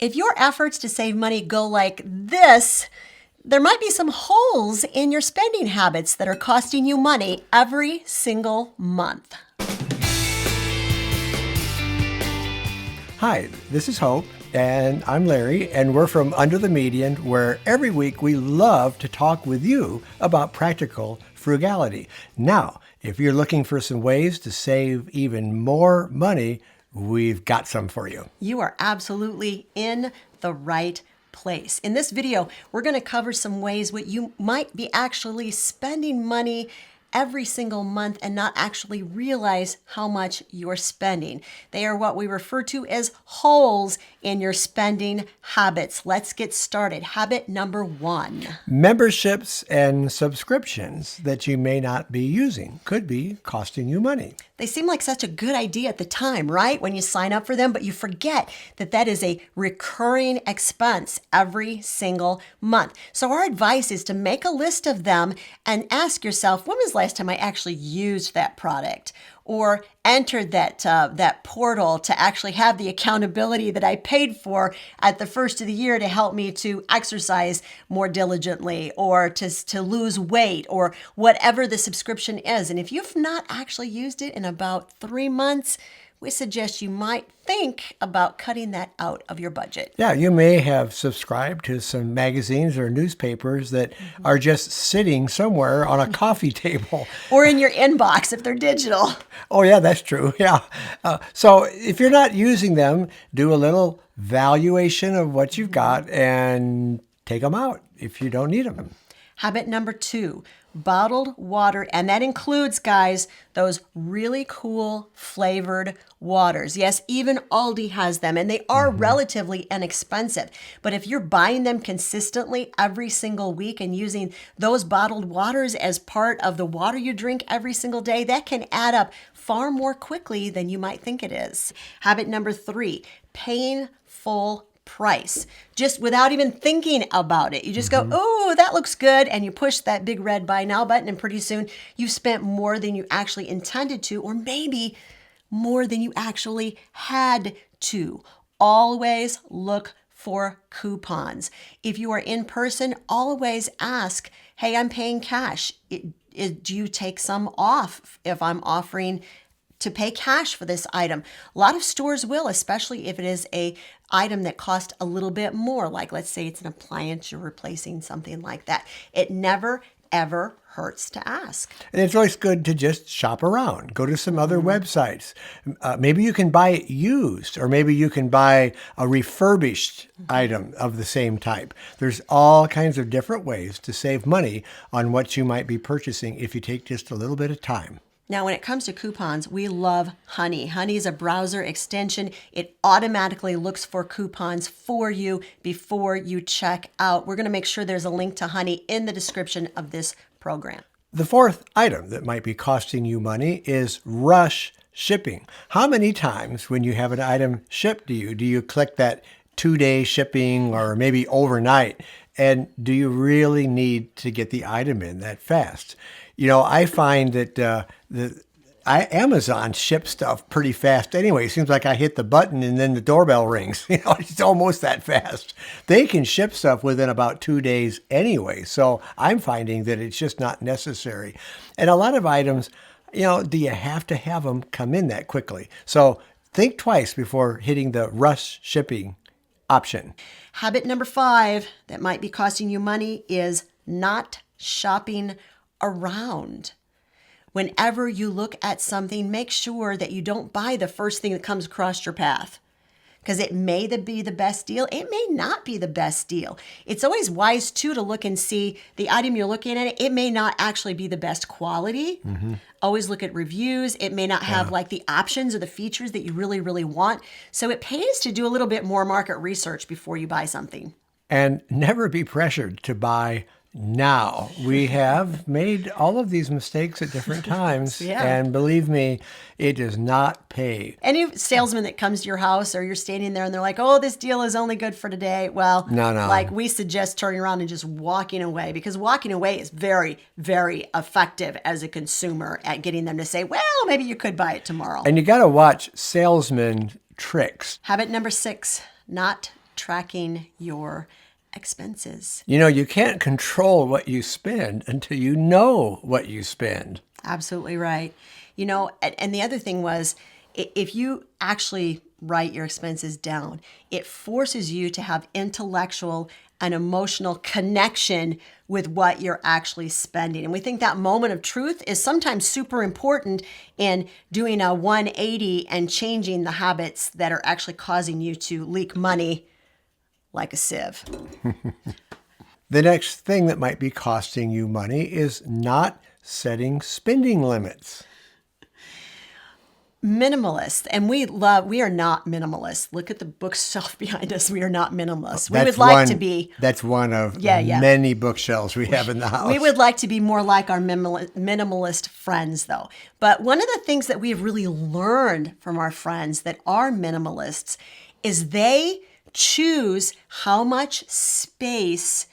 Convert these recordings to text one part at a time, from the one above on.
If your efforts to save money go like this, there might be some holes in your spending habits that are costing you money every single month. Hi, this is Hope, and I'm Larry, and we're from Under the Median, where every week we love to talk with you about practical frugality. Now, if you're looking for some ways to save even more money, we've got some for you. You are absolutely in the right place. In this video, we're going to cover some ways what you might be actually spending money every single month and not actually realize how much you're spending. They are what we refer to as holes in your spending habits. Let's get started. Habit number 1. Memberships and subscriptions that you may not be using could be costing you money. They seem like such a good idea at the time, right? When you sign up for them, but you forget that that is a recurring expense every single month. So our advice is to make a list of them and ask yourself, when was the last time I actually used that product? Or entered that portal to actually have the accountability that I paid for at the first of the year to help me to exercise more diligently or to lose weight or whatever the subscription is. And if you've not actually used it in about 3 months, we suggest you might think about cutting that out of your budget. Yeah, you may have subscribed to some magazines or newspapers that are just sitting somewhere on a coffee table. Or in your inbox if they're digital. Oh, yeah, that's true. Yeah. So if you're not using them, do a little valuation of what you've got and take them out if you don't need them. Habit number 2, bottled water. And that includes, guys, those really cool flavored waters. Yes, even Aldi has them, and they are relatively inexpensive. But if you're buying them consistently every single week and using those bottled waters as part of the water you drink every single day, that can add up far more quickly than you might think it is. Habit number 3, paying full price, just without even thinking about it. You just go, oh, that looks good. And you push that big red buy now button. And pretty soon you've spent more than you actually intended to, or maybe more than you actually had to. Always look for coupons. If you are in person, always ask, hey, I'm paying cash. Do you take some off if I'm offering to pay cash for this item? A lot of stores will, especially if it is a item that costs a little bit more, like let's say it's an appliance you're replacing, something like that. It never, ever hurts to ask. And it's always good to just shop around. Go to some other websites. Maybe you can buy it used, or maybe you can buy a refurbished item of the same type. There's all kinds of different ways to save money on what you might be purchasing if you take just a little bit of time. Now, when it comes to coupons, we love Honey. Honey is a browser extension. It automatically looks for coupons for you before you check out. We're going to make sure there's a link to Honey in the description of this program. The 4th item that might be costing you money is rush shipping. How many times when you have an item shipped to you, do you click that 2-day shipping or maybe overnight? And do you really need to get the item in that fast? You know, I find that Amazon ships stuff pretty fast anyway. It seems like I hit the button and then the doorbell rings. You know, it's almost that fast. They can ship stuff within about 2 days anyway. So I'm finding that it's just not necessary. And a lot of items, you know, do you have to have them come in that quickly? So think twice before hitting the rush shipping option. Habit number 5 that might be costing you money is not shopping around. Whenever you look at something, make sure that you don't buy the first thing that comes across your path, because it may be the best deal. It may not be the best deal. It's always wise, too, to look and see the item you're looking at. It may not actually be the best quality. Always look at reviews. It may not have like the options or the features that you really, really want. So it pays to do a little bit more market research before you buy something. And never be pressured to buy now. We have made all of these mistakes at different times. And believe me, it does not pay. Any salesman that comes to your house or you're standing there and they're like, oh, this deal is only good for today. Well, no. Like we suggest turning around and just walking away, because walking away is very, very effective as a consumer at getting them to say, well, maybe you could buy it tomorrow. And you got to watch salesman tricks. Habit number 6, not tracking your expenses. You know, you can't control what you spend until you know what you spend. Absolutely right. You know, and the other thing was, if you actually write your expenses down, it forces you to have intellectual and emotional connection with what you're actually spending. And we think that moment of truth is sometimes super important in doing a 180 and changing the habits that are actually causing you to leak money like a sieve. The next thing that might be costing you money is not setting spending limits. Minimalist, and we are not minimalists. Look at the bookshelf behind us. We are not minimalists. We would like to be. That's one of Yeah. many bookshelves we have in the house. We would like to be more like our minimalist friends, though. But one of the things that we have really learned from our friends that are minimalists is they choose how much space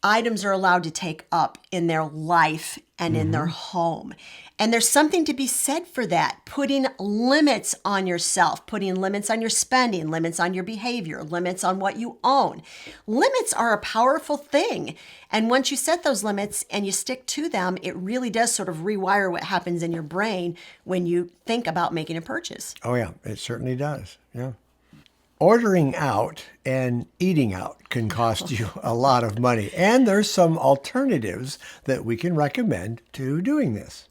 items are allowed to take up in their life and in their home. And there's something to be said for that. Putting limits on yourself, putting limits on your spending, limits on your behavior, limits on what you own. Limits are a powerful thing. And once you set those limits and you stick to them, it really does sort of rewire what happens in your brain when you think about making a purchase. Oh, yeah, it certainly does. Yeah. Ordering out and eating out can cost you a lot of money. And there's some alternatives that we can recommend to doing this.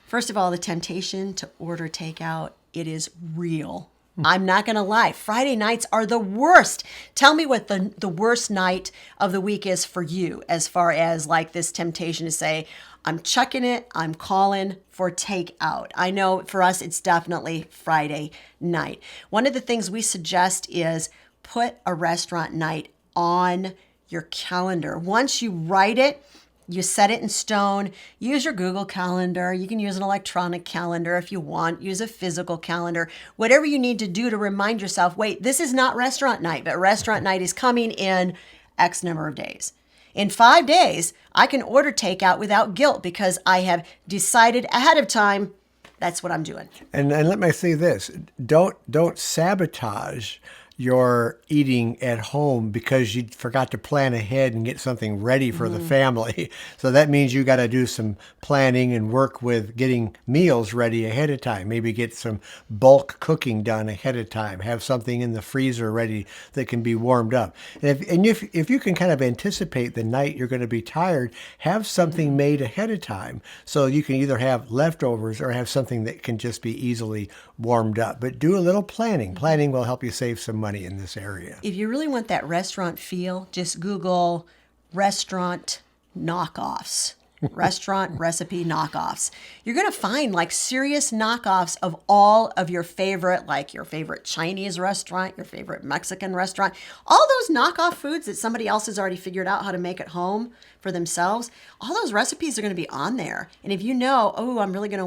First of all, the temptation to order takeout, it is real. I'm not going to lie. Friday nights are the worst. Tell me what the worst night of the week is for you, as far as like this temptation to say, I'm chucking it, I'm calling for takeout. I know for us, it's definitely Friday night. One of the things we suggest is put a restaurant night on your calendar. Once you write it, you set it in stone. Use your Google Calendar. You can use an electronic calendar if you want. Use a physical calendar. Whatever you need to do to remind yourself, wait, this is not restaurant night, but restaurant night is coming in X number of days. In 5 days, I can order takeout without guilt because I have decided ahead of time that's what I'm doing. And let me say this, don't sabotage your eating at home because you forgot to plan ahead and get something ready for the family. So that means you got to do some planning and work with getting meals ready ahead of time. Maybe get some bulk cooking done ahead of time. Have something in the freezer ready that can be warmed up. And if you can kind of anticipate the night you're going to be tired, have something made ahead of time so you can either have leftovers or have something that can just be easily warmed up. But do a little planning. Planning will help you save some money in this area. If you really want that restaurant feel, just Google restaurant knockoffs. Restaurant recipe knockoffs. You're going to find like serious knockoffs of all of your favorite, like your favorite Chinese restaurant, your favorite Mexican restaurant, all those knockoff foods that somebody else has already figured out how to make at home for themselves. All those recipes are going to be on there. And if you know, oh, I'm really going to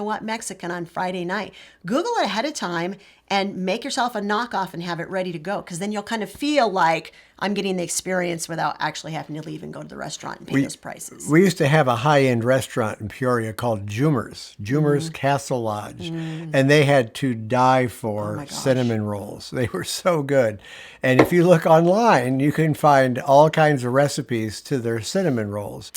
want Mexican on Friday night, Google it ahead of time and make yourself a knockoff and have it ready to go. Because then you'll kind of feel like I'm getting the experience without actually having to leave and go to the restaurant and pay those prices. We used to have a high-end restaurant in Peoria called Jumer's Castle Lodge. And they had to die for cinnamon rolls. They were so good. And if you look online, you can find all kinds of recipes to their cinnamon rolls.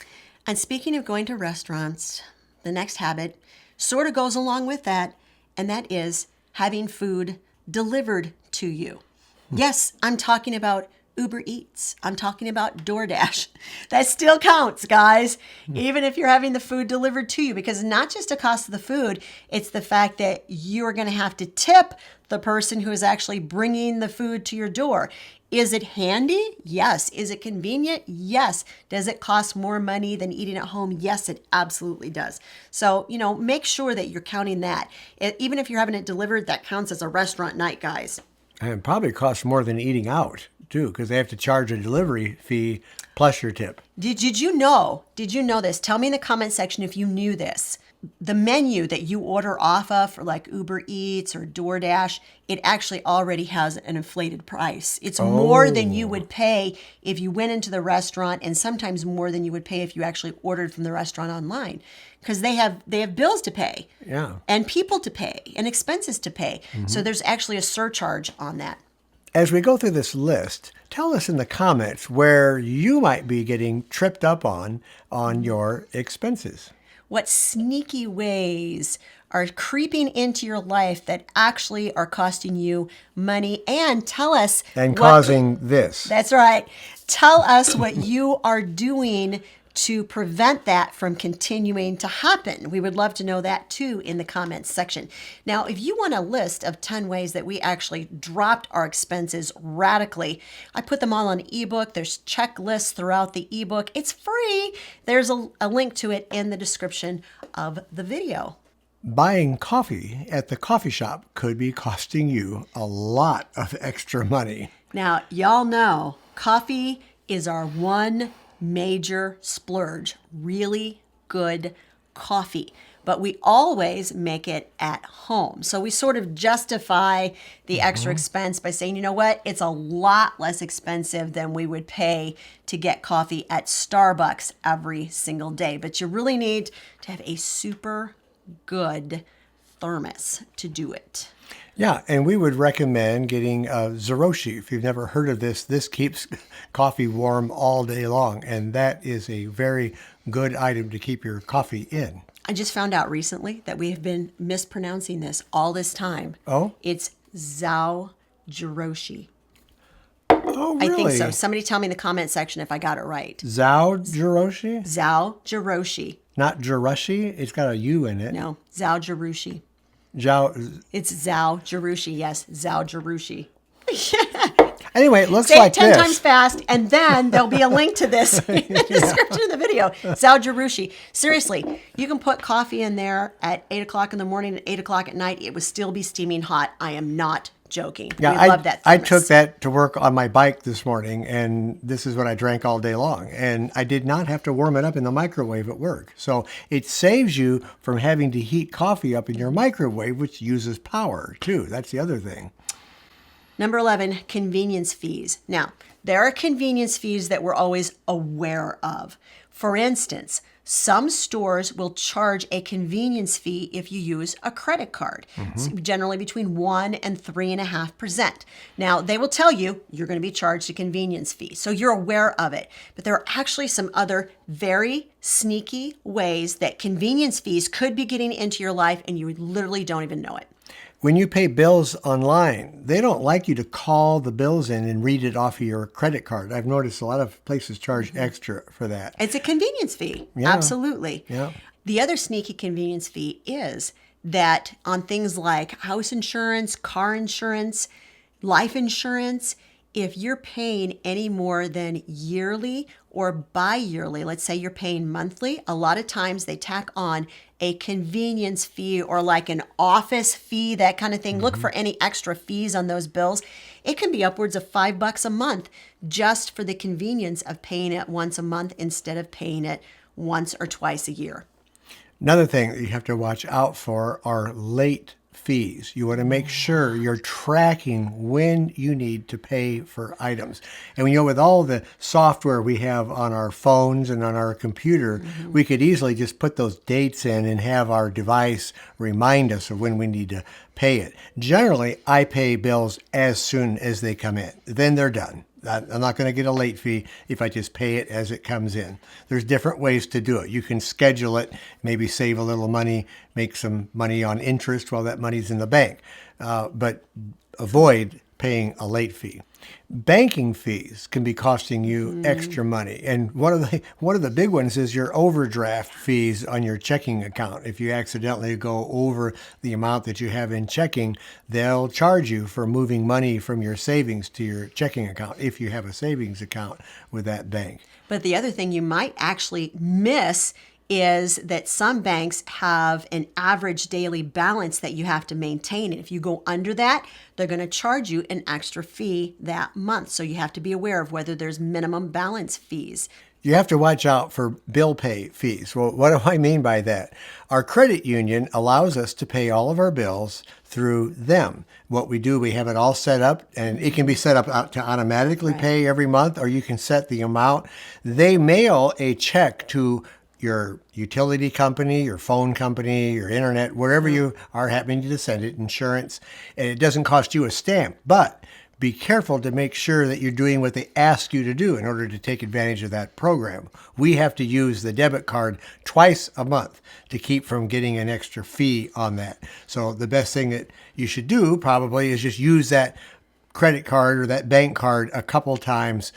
And speaking of going to restaurants, the next habit sort of goes along with that, and that is having food delivered to you. Yes, I'm talking about Uber Eats. I'm talking about DoorDash. That still counts, guys, even if you're having the food delivered to you, because it's not just the cost of the food, it's the fact that you're going to have to tip the person who is actually bringing the food to your door. Is it handy? Yes. Is it convenient? Yes. Does it cost more money than eating at home? Yes, it absolutely does. So, make sure that you're counting that. Even if you're having it delivered, that counts as a restaurant night, guys. And it probably costs more than eating out, too, because they have to charge a delivery fee plus your tip. Did you know this? Tell me in the comment section if you knew this. The menu that you order off of for like Uber Eats or DoorDash, it actually already has an inflated price. It's more than you would pay if you went into the restaurant, and sometimes more than you would pay if you actually ordered from the restaurant online, because they have bills to pay, yeah, and people to pay and expenses to pay. So there's actually a surcharge on that. As we go through this list, tell us in the comments where you might be getting tripped up on your expenses. What sneaky ways are creeping into your life that actually are costing you money? And tell us And what, causing this. that's right. Tell us what you are doing to prevent that from continuing to happen. We would love to know that too in the comments section. Now, if you want a list of 10 ways that we actually dropped our expenses radically, I put them all on ebook. There's checklists throughout the ebook. It's free. There's a link to it in the description of the video. Buying coffee at the coffee shop could be costing you a lot of extra money. Now, y'all know coffee is our one major splurge, really good coffee. But we always make it at home. So we sort of justify the extra expense by saying, you know what, it's a lot less expensive than we would pay to get coffee at Starbucks every single day. But you really need to have a super good thermos to do it. Yeah, and we would recommend getting Zeroshi. If you've never heard of this keeps coffee warm all day long, and that is a very good item to keep your coffee in. I just found out recently that we have been mispronouncing this all this time. Oh? It's Zao Jiroshi. Oh, really? I think so. Somebody tell me in the comment section if I got it right. Zao Jiroshi? Zao Jiroshi. Not Jiroshi? It's got a U in it. No, Zao Jiroshi. Zhao. It's Zao Jiroshi. Yes, Zao Jiroshi. Anyway, it looks Say like it 10 this. times fast, and then there'll be a link to this in the description of the video. Zao Jiroshi. Seriously, you can put coffee in there at 8 o'clock in the morning and 8 o'clock at night. It would still be steaming hot. I am not joking. Yeah, We love that I thermos. took that to work on my bike this morning, and this is what I drank all day long. And I did not have to warm it up in the microwave at work. So it saves you from having to heat coffee up in your microwave, which uses power too. That's the other thing. Number 11, convenience fees. Now, there are convenience fees that we're always aware of. For instance, some stores will charge a convenience fee if you use a credit card, It's generally between 1 and 3.5%. Now, they will tell you you're going to be charged a convenience fee, so you're aware of it. But there are actually some other very sneaky ways that convenience fees could be getting into your life, and you literally don't even know it. When you pay bills online, they don't like you to call the bills in and read it off of your credit card. I've noticed a lot of places charge extra for that. It's a convenience fee. Yeah. Absolutely. Yeah. The other sneaky convenience fee is that on things like house insurance, car insurance, life insurance, if you're paying any more than yearly or bi-yearly, let's say you're paying monthly, a lot of times they tack on a convenience fee or like an office fee, that kind of thing. Look for any extra fees on those bills. It can be upwards of $5 a month just for the convenience of paying it once a month instead of paying it once or twice a year. Another thing that you have to watch out for are late fees. You want to make sure you're tracking when you need to pay for items. And with all the software we have on our phones and on our computer, we could easily just put those dates in and have our device remind us of when we need to pay it. Generally, I pay bills as soon as they come in. Then they're done. I'm not going to get a late fee if I just pay it as it comes in. There's different ways to do it. You can schedule it, maybe save a little money, make some money on interest while that money's in the bank, but avoid paying a late fee. Banking fees can be costing you extra money. And one of the big ones is your overdraft fees on your checking account. If you accidentally go over the amount that you have in checking, they'll charge you for moving money from your savings to your checking account if you have a savings account with that bank. But the other thing you might actually miss is that some banks have an average daily balance that you have to maintain. And if you go under that, they're going to charge you an extra fee that month. So you have to be aware of whether there's minimum balance fees. You have to watch out for bill pay fees. Well, what do I mean by that? Our credit union allows us to pay all of our bills through them. What we do, we have it all set up, and it can be set up to automatically pay every month, or you can set the amount. They mail a check to your utility company, your phone company, your internet, wherever you are happening to send it, insurance, and it doesn't cost you a stamp. But be careful to make sure that you're doing what they ask you to do in order to take advantage of that program. We have to use the debit card twice a month to keep from getting an extra fee on that. So the best thing that you should do probably is just use that credit card or that bank card a couple times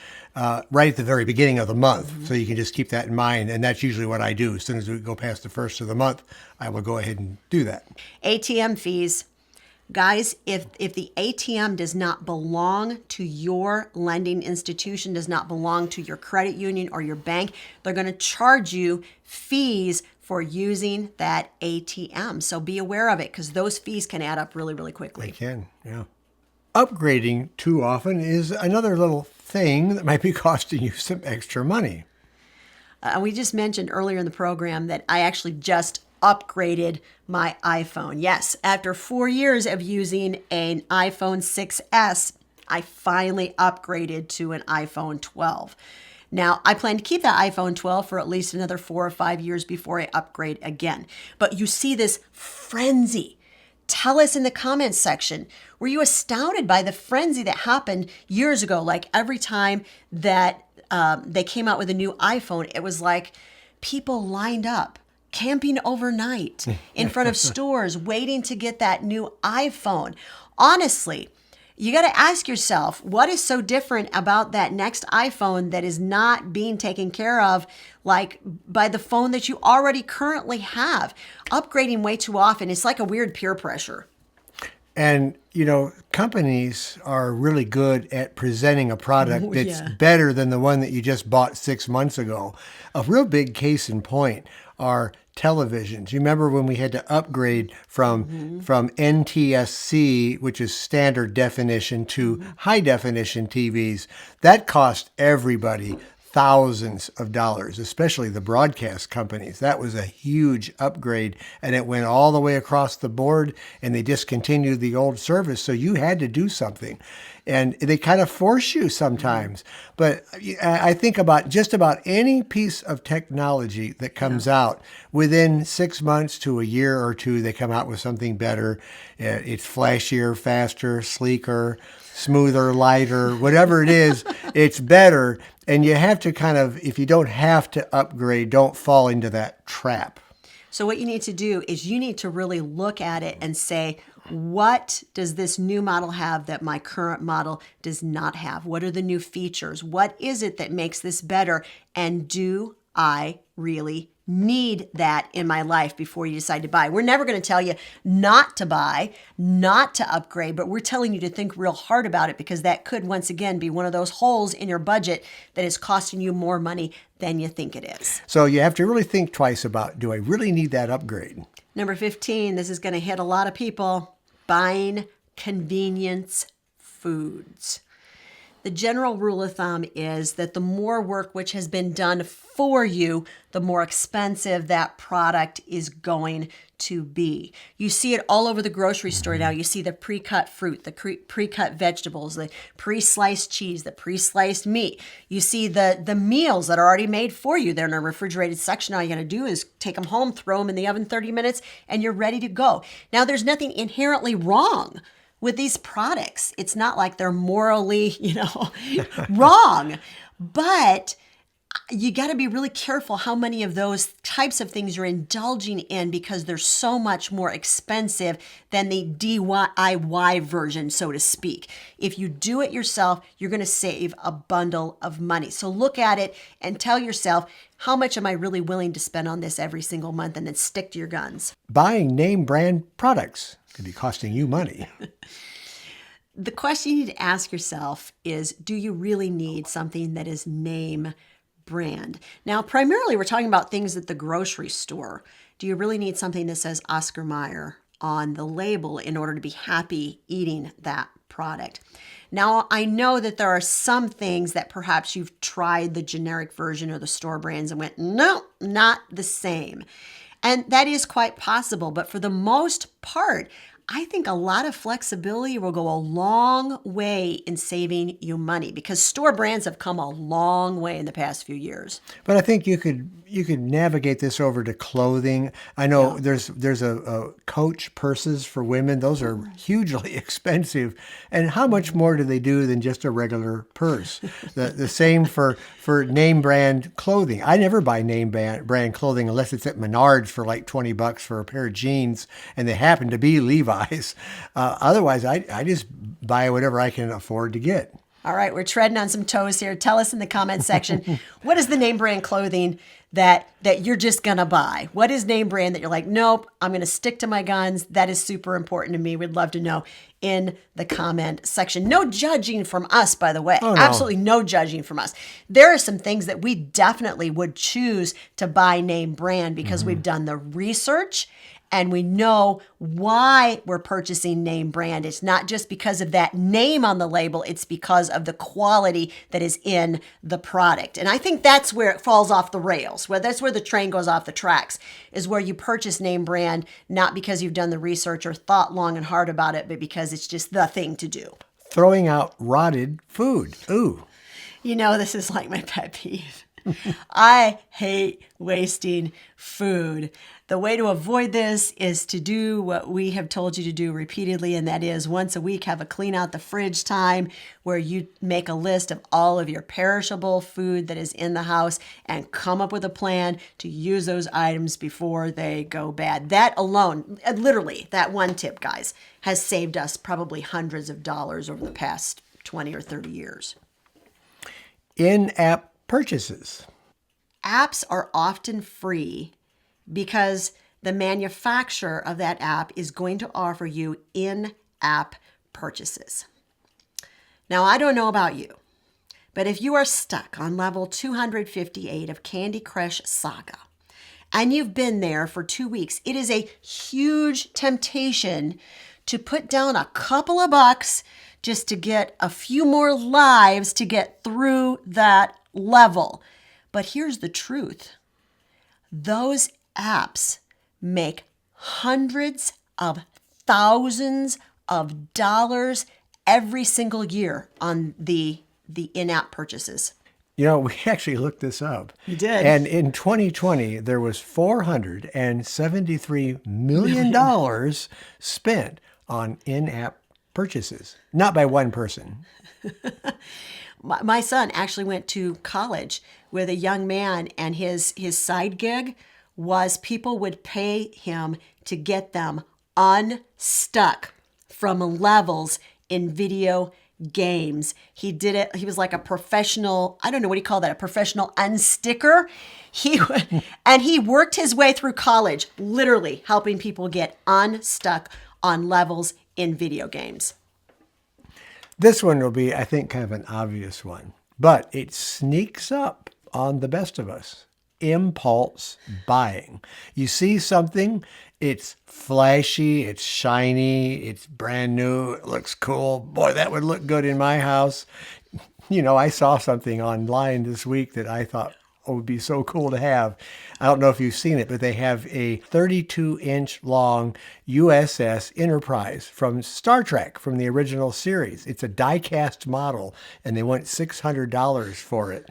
right at the very beginning of the month. So you can just keep that in mind. And that's usually what I do. As soon as we go past the first of the month, I will go ahead and do that. ATM fees. Guys, if the ATM does not belong to your lending institution, does not belong to your credit union or your bank, they're going to charge you fees for using that ATM. So be aware of it, because those fees can add up really, really quickly. They can, yeah. Upgrading too often is another little thing that might be costing you some extra money. We just mentioned earlier in the program that I actually just upgraded my iPhone. Yes, after 4 years of using an iPhone 6S, I finally upgraded to an iPhone 12. Now, I plan to keep that iPhone 12 for at least another 4 or 5 years before I upgrade again. But you see this frenzy. Tell us in the comments section, were you astounded by the frenzy that happened years ago? Like every time that they came out with a new iPhone, it was like people lined up, camping overnight in front of stores, waiting to get that new iPhone. Honestly, you got to ask yourself, what is so different about that next iPhone that is not being taken care of like by the phone that you already currently have? Upgrading way too often, it's like a weird peer pressure. And, companies are really good at presenting a product that's Yeah. better than the one that you just bought 6 months ago. A real big case in point are televisions. You remember when we had to upgrade from NTSC, which is standard definition, to high definition TVs? That cost everybody thousands of dollars, especially the broadcast companies. That was a huge upgrade, and it went all the way across the board, and they discontinued the old service, so you had to do something. And they kind of force you sometimes. But I think about just about any piece of technology that comes out, within 6 months to a year or two, they come out with something better. It's flashier, faster, sleeker, smoother, lighter, whatever it is, it's better. And you have to kind of, if you don't have to upgrade, don't fall into that trap. So what you need to do is you need to really look at it and say, what does this new model have that my current model does not have? What are the new features? What is it that makes this better? And do I really need that in my life before you decide to buy? We're never going to tell you not to buy, not to upgrade, but we're telling you to think real hard about it, because that could once again be one of those holes in your budget that is costing you more money than you think it is. So you have to really think twice about, do I really need that upgrade? Number 15, this is going to hit a lot of people: buying convenience foods. The general rule of thumb is that the more work which has been done for you, the more expensive that product is going to be. You see it all over the grocery store now. You see the pre-cut fruit, the pre-cut vegetables, the pre-sliced cheese, the pre-sliced meat. You see the meals that are already made for you. They're in a refrigerated section. All you got to do is take them home, throw them in the oven 30 minutes, and you're ready to go. Now, there's nothing inherently wrong with these products. It's not like they're morally, wrong, but you got to be really careful how many of those types of things you're indulging in, because they're so much more expensive than the DIY version, so to speak. If you do it yourself, you're going to save a bundle of money. So look at it and tell yourself, how much am I really willing to spend on this every single month, and then stick to your guns. Buying name brand products could be costing you money. The question you need to ask yourself is, do you really need something that is name brand? Now, primarily we're talking about things at the grocery store. Do you really need something that says Oscar Mayer on the label in order to be happy eating that product? Now, I know that there are some things that perhaps you've tried the generic version or the store brands and went, no, not the same. And that is quite possible. But for the most part, I think a lot of flexibility will go a long way in saving you money because store brands have come a long way in the past few years. But I think you could navigate this over to clothing. I know there's a Coach purses for women. Those are hugely expensive. And how much more do they do than just a regular purse? The same for name brand clothing. I never buy name brand clothing unless it's at Menards for like $20 for a pair of jeans and they happen to be Levi's. Otherwise, I just buy whatever I can afford to get. All right, we're treading on some toes here. Tell us in the comment section, what is the name brand clothing that you're just going to buy? What is name brand that you're like, nope, I'm going to stick to my guns. That is super important to me. We'd love to know in the comment section. No judging from us, by the way. Oh, no. Absolutely no judging from us. There are some things that we definitely would choose to buy name brand because we've done the research and we know why we're purchasing name brand. It's not just because of that name on the label, it's because of the quality that is in the product. And I think that's where it falls off the rails, where that's where the train goes off the tracks, is where you purchase name brand, not because you've done the research or thought long and hard about it, but because it's just the thing to do. Throwing out rotted food. Ooh. You know, this is like my pet peeve. I hate wasting food. The way to avoid this is to do what we have told you to do repeatedly, and that is once a week have a clean out the fridge time where you make a list of all of your perishable food that is in the house and come up with a plan to use those items before they go bad. That alone, literally, that one tip, guys, has saved us probably hundreds of dollars over the past 20 or 30 years. In-app purchases. Apps are often free because the manufacturer of that app is going to offer you in-app purchases. Now, I don't know about you, but if you are stuck on level 258 of Candy Crush Saga and you've been there for 2 weeks, it is a huge temptation to put down a couple of bucks just to get a few more lives to get through that level. But here's the truth. Those apps make hundreds of thousands of dollars every single year on the in-app purchases. You know, we actually looked this up. You did. And in 2020, there was $473 million spent on in-app purchases. Not by one person. My son actually went to college with a young man, and his side gig was people would pay him to get them unstuck from levels in video games. He did it. He was like a professional, I don't know what do you call that, a professional unsticker. And he worked his way through college, literally helping people get unstuck on levels in video games. This one will be, I think, kind of an obvious one, but it sneaks up on the best of us. Impulse buying. You see something, it's flashy, it's shiny, it's brand new, it looks cool. Boy, that would look good in my house. You know, I saw something online this week that I thought, oh, would be so cool to have. I don't know if you've seen it, but they have a 32-inch long USS Enterprise from Star Trek, from the original series. It's a die-cast model, and they want $600 for it.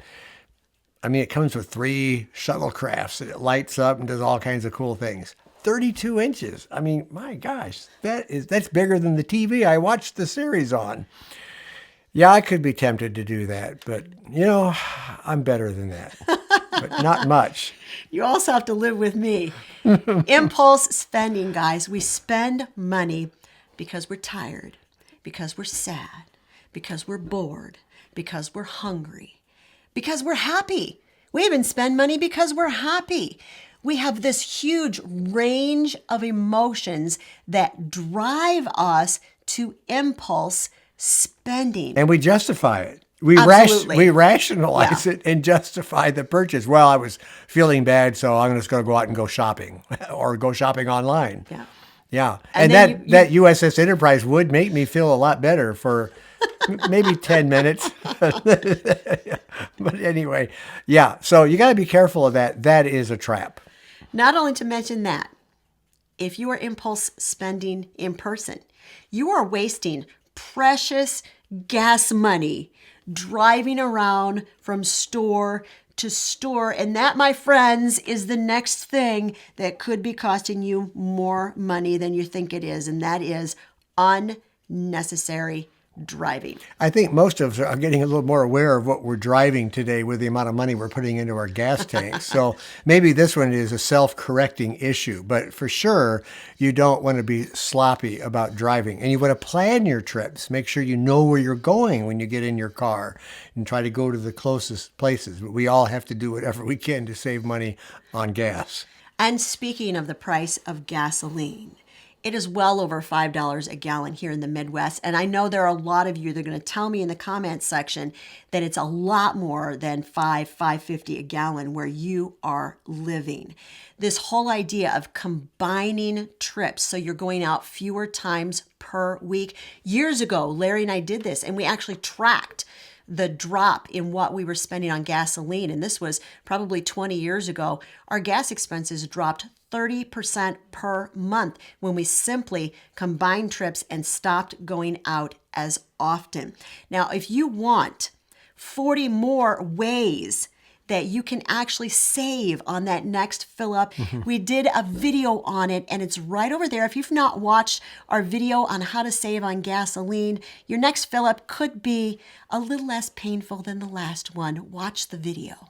I mean, it comes with 3 shuttlecrafts, and it lights up and does all kinds of cool things. 32 inches. I mean, my gosh, that's bigger than the TV I watched the series on. Yeah, I could be tempted to do that, but, you know, I'm better than that. But not much. You also have to live with me. Impulse spending, guys. We spend money because we're tired, because we're sad, because we're bored, because we're hungry, because we're happy. We even spend money because we're happy. We have this huge range of emotions that drive us to impulse spending. And we justify it. We rationalize it and justify the purchase. Well, I was feeling bad, so I'm just going to go out and go shopping or go shopping online. Yeah. Yeah. And that USS Enterprise would make me feel a lot better for maybe 10 minutes. But anyway, yeah. So you got to be careful of that. That is a trap. Not only to mention that, if you are impulse spending in person, you are wasting precious gas money driving around from store to store. And that, my friends, is the next thing that could be costing you more money than you think it is. And that is unnecessary driving. I think most of us are getting a little more aware of what we're driving today with the amount of money we're putting into our gas tanks. So maybe this one is a self-correcting issue, but for sure, you don't want to be sloppy about driving. And you want to plan your trips. Make sure you know where you're going when you get in your car and try to go to the closest places. But we all have to do whatever we can to save money on gas. And speaking of the price of gasoline, it is well over $5 a gallon here in the Midwest. And I know there are a lot of you that are going to tell me in the comments section that it's a lot more than $5.50 a gallon where you are living. This whole idea of combining trips, so you're going out fewer times per week. Years ago, Larry and I did this, and we actually tracked the drop in what we were spending on gasoline. And this was probably 20 years ago. Our gas expenses dropped 30% per month when we simply combined trips and stopped going out as often. Now, if you want 40 more ways that you can actually save on that next fill up, we did a video on it and it's right over there. If you've not watched our video on how to save on gasoline, your next fill up could be a little less painful than the last one. Watch the video.